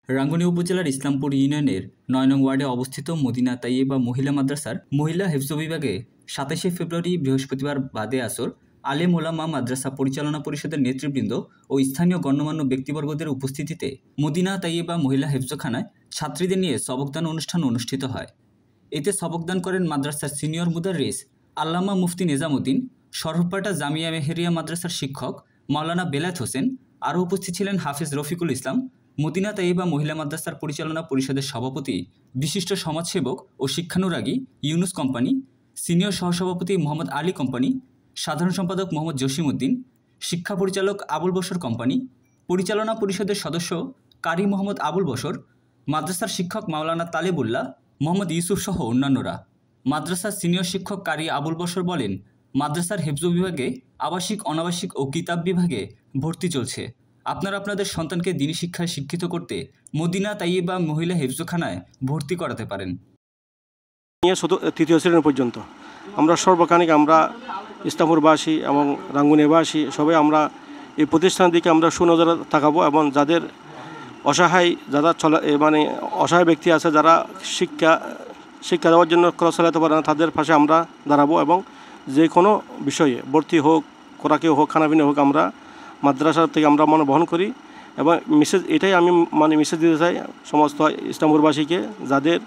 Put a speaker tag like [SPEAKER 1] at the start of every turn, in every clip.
[SPEAKER 1] রাঙ্গুনিয়া উপজেলার ইসলামপুর ইউনিয়নের ৯ নং ওয়ার্ডে অবস্থিত মদিনা তাইয়্যেবা মহিলা মাদ্রাসার মহিলা হিফজ বিভাগে ২৭শে ফেব্রুয়ারি বৃহস্পতিবার বাদে আসর আলেম ওলামা মাদ্রাসা পরিচালনা পরিষদের নেতৃবৃন্দ ও স্থানীয় গণ্যমান্য ব্যক্তিবর্গদের উপস্থিতিতে মদিনা তাইয়্যেবা মহিলা হিফজখানায় ছাত্রীদের নিয়ে সবকদান অনুষ্ঠান অনুষ্ঠিত হয়। এতে সবকদান করেন মাদ্রাসার সিনিয়র মুদাররিস আল্লামা মুফতি নিজামুদ্দিন, সরহপাটা জামিয়া মেহেরিয়া মাদ্রাসার শিক্ষক মাওলানা বেলায়েত হোসেন। আরও উপস্থিত ছিলেন হাফিজ রফিকুল ইসলাম, মদিনা তাইয়্যেবা মহিলা মাদ্রাসার পরিচালনা পরিষদের সভাপতি, বিশিষ্ট সমাজসেবক ও শিক্ষানুরাগী ইউনুস কোম্পানি, সিনিয়র সহসভাপতি মোহাম্মদ আলী কোম্পানি, সাধারণ সম্পাদক মোহাম্মদ জসিম উদ্দিন, শিক্ষা পরিচালক আবুল বশর কোম্পানি, পরিচালনা পরিষদের সদস্য কারি মোহাম্মদ আবুল বশর, মাদ্রাসার শিক্ষক মাওলানা তালেবুল্লাহ, মোহাম্মদ ইউসুফ সহ অন্যান্যরা। মাদ্রাসার সিনিয়র শিক্ষক কারি আবুল বশর বলেন, মাদ্রাসার হেফজ বিভাগে আবাসিক, অনাবাসিক ও কিতাব বিভাগে ভর্তি চলছে। আপনারা আপনাদের সন্তানকে দ্বীনি শিক্ষায় শিক্ষিত করতে মদিনা তাইয়্যেবা মহিলা হেফজখানায় ভর্তি করাতে পারেন।
[SPEAKER 2] তৃতীয় শ্রেণী পর্যন্ত আমরা সর্বকানিক আমরা ইসলামপুরবাসী এবং রাঙ্গুনিয়াবাসী সবাই আমরা এই প্রতিষ্ঠানের দিকে আমরা সুনজরে তাকাবো এবং যাদের যারা অসহায় ব্যক্তি আছে, যারা শিক্ষা দেওয়ার জন্য খরচ চালাতে পারে না, তাদের পাশে আমরা দাঁড়াবো এবং যে কোনো বিষয়ে ভর্তি হোক, খোরাকি হোক, খানাপিনা হোক, আমরা মাদ্রাসা থেকে আমরা বহন করি। এবং এটাই আমি মেসেজ দিতে চাই সমস্ত ইসলামপুরবাসীকে, যাদের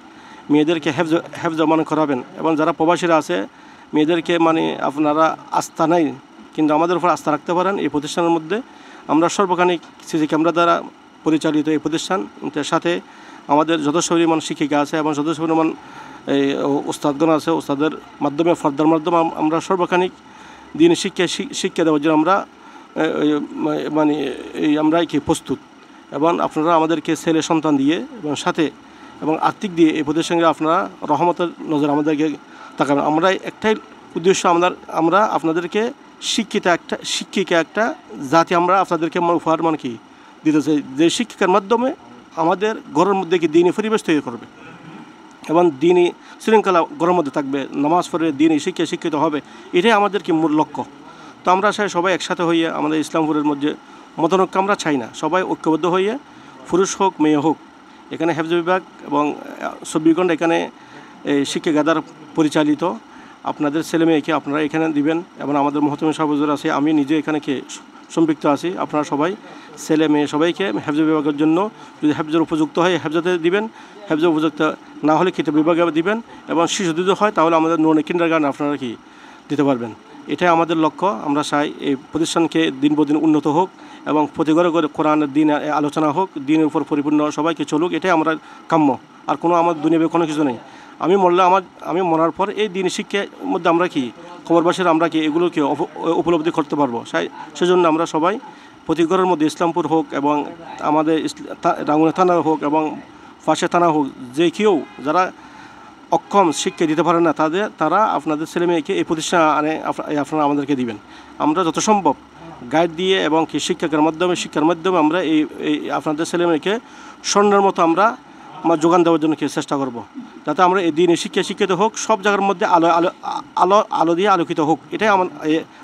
[SPEAKER 2] মেয়েদেরকে হেফজ করাবেন এবং যারা প্রবাসীরা আছে মেয়েদেরকে আপনারা আস্থা নাই কিন্তু আমাদের উপর আস্থা রাখতে পারেন। এই প্রতিষ্ঠানের মধ্যে আমরা সর্বখানিক সিসি ক্যামেরা দ্বারা পরিচালিত এই প্রতিষ্ঠানের সাথে আমাদের যথেষ্ট পরিমাণ শিক্ষিকা আছে এবং যথেষ্ট পরিমাণ ওস্তাদগণ আছে। ওস্তাদের মাধ্যমে ফর্দার মাধ্যমে আমরা সর্বখানিক দিন শিক্ষা দেওয়ার জন্য আমরা আমরা প্রস্তুত এবং আপনারা আমাদেরকে ছেলে সন্তান দিয়ে এবং সাথে এবং আর্থিক দিয়ে এই প্রতিষ্ঠানকে আপনারা রহমতের নজর আমাদেরকে তাকাবেন। আমরা একটাই উদ্দেশ্য, আমরা আপনাদেরকে শিক্ষিকা একটা জাতি আমরা আপনাদেরকে উপহার দিতে চাই, যে শিক্ষিকার মাধ্যমে আমাদের ঘরের মধ্যে দ্বীনি পরিবেশ তৈরি করবে এবং দ্বীনি শৃঙ্খলা ঘরের মধ্যে থাকবে, নামাজ পড়ে দ্বীনি শিক্ষিত হবে। এটাই আমাদের মূল লক্ষ্য। তো আমরা চাই সবাই একসাথে হইয়ে আমাদের ইসলামপুরের মধ্যে মতানৈক্য আমরা চাই না, সবাই ঐক্যবদ্ধ হইয়ে পুরুষ হোক মেয়ে হোক, এখানে হেফজ বিভাগ এবং 24 ঘণ্টা এখানে শিক্ষাগার পরিচালিত। আপনাদের ছেলে মেয়েকে আপনারা এখানে দিবেন এবং আমাদের মহতমী সহযোগী আছে, আমি নিজে এখানে সম্পৃক্ত আছি। আপনারা সবাই ছেলে মেয়ে সবাইকে হেফজ বিভাগের জন্য যদি হেফজের উপযুক্ত হয় হেফজতে দিবেন, হেফজের উপযুক্ত না হলে কিতাব বিভাগে দিবেন এবং শিশু যদি হয় তাহলে আমাদের কিন্ডারগার্টেন আপনারা দিতে পারবেন। এটাই আমাদের লক্ষ্য। আমরা চাই এই প্রতিষ্ঠানকে দিন প্রতিদিন উন্নত হোক এবং প্রতি ঘরে ঘরে কোরআনের দিন আলোচনা হোক, দিনের উপর পরিপূর্ণ সবাইকে চলুক, এটাই আমরা কাম্য। আর কোনো আমার দুনিয়াবে কোনো কিছু নেই। আমি মরার পর এই দিন শিক্ষার মধ্যে আমরা খবরবাসীরা আমরা এগুলোকে উপলব্ধি করতে পারবো। সেজন্য আমরা সবাই প্রতি ঘরের মধ্যে ইসলামপুর হোক এবং আমাদের রাঙ্গুনিয়া থানা হোক এবং পাশে থানা হোক, যে কেউ যারা অক্ষম শিক্ষা দিতে পারে না তারা আপনাদের ছেলে মেয়েকে এই প্রতিষ্ঠানে আপনারা আমাদেরকে দিবেন। আমরা যত সম্ভব গাইড দিয়ে এবং শিক্ষার মাধ্যমে আমরা এই আপনাদের ছেলে মেয়েকে স্বর্ণের মতো আমরা যোগান দেওয়ার জন্য চেষ্টা করব, যাতে আমরা এই দিনে শিক্ষিত হোক, সব জায়গার মধ্যে আলো দিয়ে আলোকিত হোক। এটাই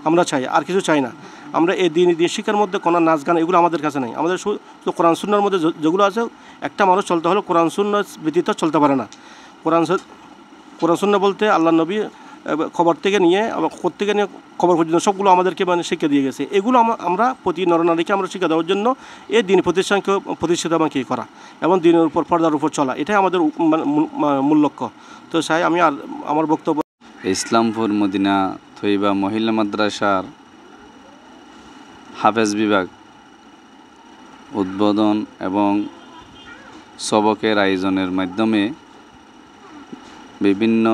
[SPEAKER 2] আমরা চাই, আর কিছু চাই না। আমরা এই দিন শিক্ষার মধ্যে কোনো নাচ গান এগুলো আমাদের কাছে নেই। আমাদের শুধু কোরআন সুন্নাহর মধ্যে যেগুলো আছে, একটা মানুষ চলতে হলে কোরআন সুন্নাহ ব্যতীত চলতে পারে না। কোরআন সুন্নাহ বলতে আল্লাহ নবী খবর থেকে নিয়ে খবর পর্যন্ত সবগুলো আমাদেরকে শিক্ষা দিয়ে গেছে। এগুলো আমরা প্রতি নরনারীকে আমরা শিক্ষা দেওয়ার জন্য এই দিন প্রতিষ্ঠানকে প্রতিষ্ঠিত করা এবং দিনের উপর পর্দার উপর চলা, এটাই আমাদের মূল লক্ষ্য। তো চাই আমি আর আমার বক্তব্য
[SPEAKER 3] ইসলামপুর মদিনা তাইয়্যেবা মহিলা মাদ্রাসার হাফেজ বিভাগ উদ্বোধন এবং সবকের আয়োজনের মাধ্যমে বিভিন্ন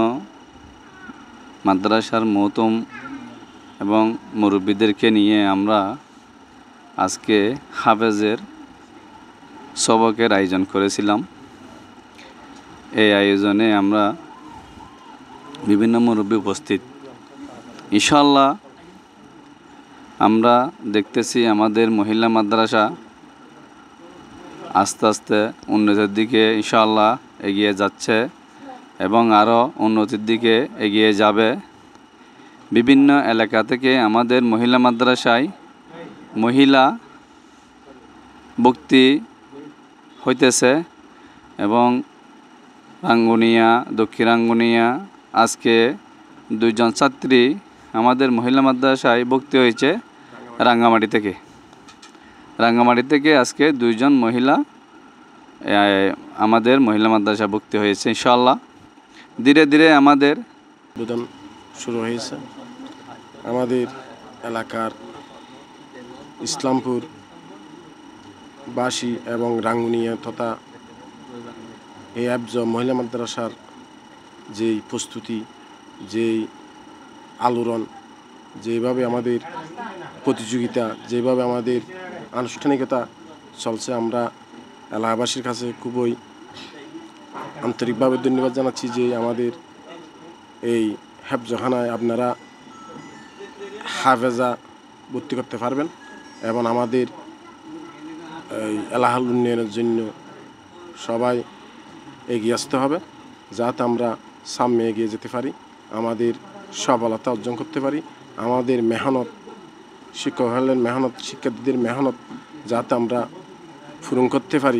[SPEAKER 3] মাদ্রাসার মহতম এবং মুরব্বীদেরকে নিয়ে আমরা আজকে হাফেজের সবকের আয়োজন করেছিলাম। এই আয়োজনে আমরা বিভিন্ন মুরব্বী উপস্থিত। ইনশাআল্লাহ আমরা দেখতেছি আমাদের মহিলা মাদ্রাসা আস্তে আস্তে উন্নতির দিকে ইনশাআল্লাহ এগিয়ে যাচ্ছে এবং আরও উন্নতির দিকে এগিয়ে যাবে। বিভিন্ন এলাকা থেকে আমাদের মহিলা মাদ্রাসায় মহিলা ভর্তি হইতেছে এবং রাঙ্গুনিয়া, দক্ষিণ রাঙ্গুনিয়া আজকে 2 জন ছাত্রী আমাদের মহিলা মাদ্রাসায় ভর্তি হয়েছে রাঙ্গামাটি থেকে। রাঙ্গামাটি থেকে আজকে 2 জন মহিলা আমাদের মহিলা মাদ্রাসা ভর্তি হয়েছে। ইনশাআল্লাহ ধীরে ধীরে আমাদের
[SPEAKER 2] উদ্বোধন শুরু হয়েছে। আমাদের এলাকার ইসলামপুর বাসী এবং রাঙ্গুনিয়া তথা এই হিফজ মহিলা মাদ্রাসার যেই প্রস্তুতি, যেই আলোড়ন, যেভাবে আমাদের প্রতিযোগিতা, যেভাবে আমাদের আনুষ্ঠানিকতা চলছে, আমরা এলাকাবাসীর কাছে খুবই আন্তরিকভাবে ধন্যবাদ জানাচ্ছি যে আমাদের এই হেফজখানায় আপনারা হাফেজা ভর্তি করতে পারবেন এবং আমাদের এই এলাকার উন্নয়নের জন্য সবাই এগিয়ে আসতে হবে, যাতে আমরা সামনে এগিয়ে যেতে পারি, আমাদের সফলতা অর্জন করতে পারি। আমাদের মেহনত, শিক্ষক হলেন মেহনত, শিক্ষার্থীদের মেহনত যাতে আমরা পূরণ করতে পারি।